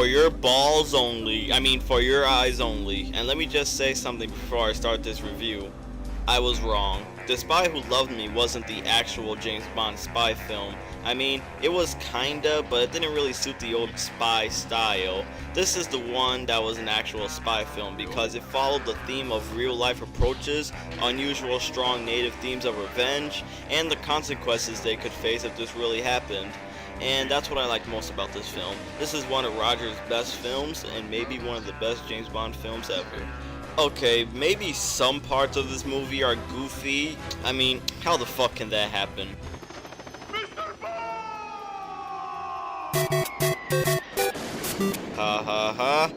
For your balls only, I mean for your eyes only. And let me just say something before I start this review. I was wrong. The Spy Who Loved Me wasn't the actual James Bond spy film. I mean, it was kinda, but it didn't really suit the old spy style. This is the one that was an actual spy film because it followed the theme of real life approaches, unusual strong native themes of revenge, and the consequences they could face if this really happened. And that's what I like most about this film. This is one of Roger's best films and maybe one of the best James Bond films ever. Okay, maybe some parts of this movie are goofy. I mean, how the fuck can that happen? Ha ha ha.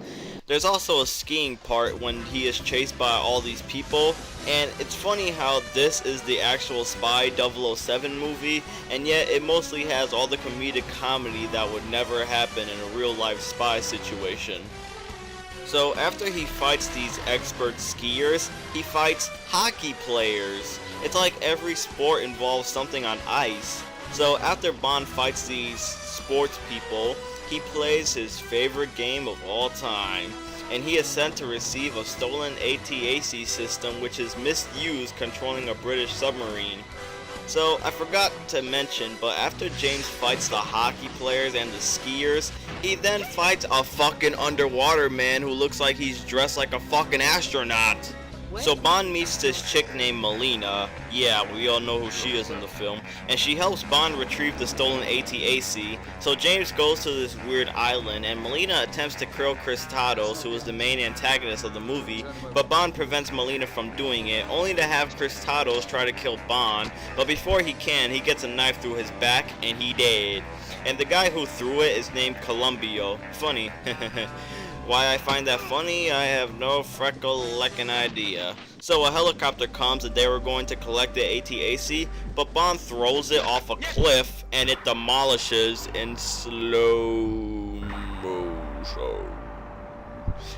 There's also a skiing part when he is chased by all these people, and it's funny how this is the actual Spy 007 movie, and yet it mostly has all the comedic comedy that would never happen in a real life spy situation. So after he fights these expert skiers, he fights hockey players. It's like every sport involves something on ice. So after Bond fights these sports people, he plays his favorite game of all time, and he is sent to receive a stolen ATAC system which is misused controlling a British submarine. So I forgot to mention, but after James fights the hockey players and the skiers, he then fights a fucking underwater man who looks like he's dressed like a fucking astronaut. So Bond meets this chick named Melina, yeah, we all know who she is in the film, and she helps Bond retrieve the stolen ATAC. So James goes to this weird island, and Melina attempts to kill Kristatos, who is the main antagonist of the movie, but Bond prevents Melina from doing it, only to have Kristatos try to kill Bond, but before he can, he gets a knife through his back, and he dead. And the guy who threw it is named Columbio. Funny. Why I find that funny, I have no freckle-lecking idea. So a helicopter comes and they were going to collect the ATAC, but Bond throws it off a cliff and it demolishes in slow motion.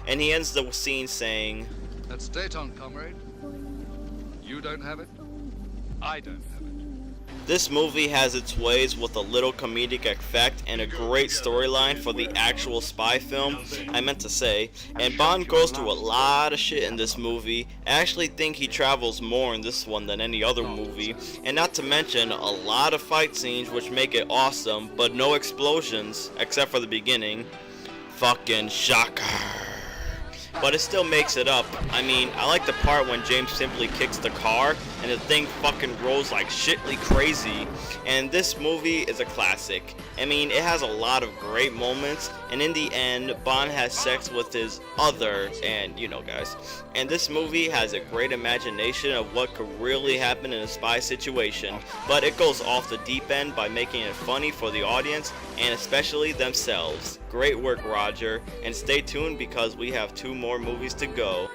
And he ends the scene saying, "That's Dayton, comrade. You don't have it, I don't have it." This movie has its ways with a little comedic effect and a great storyline for the actual spy film, I meant to say, and Bond goes through a lot of shit in this movie. I actually think he travels more in this one than any other movie, and not to mention a lot of fight scenes which make it awesome, but no explosions, except for the beginning. Fucking shocker. But it still makes it up. I mean, I like the part when James simply kicks the car and the thing fucking rolls like shitly crazy. And this movie is a classic. I mean, it has a lot of great moments, and in the end, Bond has sex with his other, and you know guys. And this movie has a great imagination of what could really happen in a spy situation, but it goes off the deep end by making it funny for the audience, and especially themselves. Great work, Roger, and stay tuned because we have 2 more movies to go.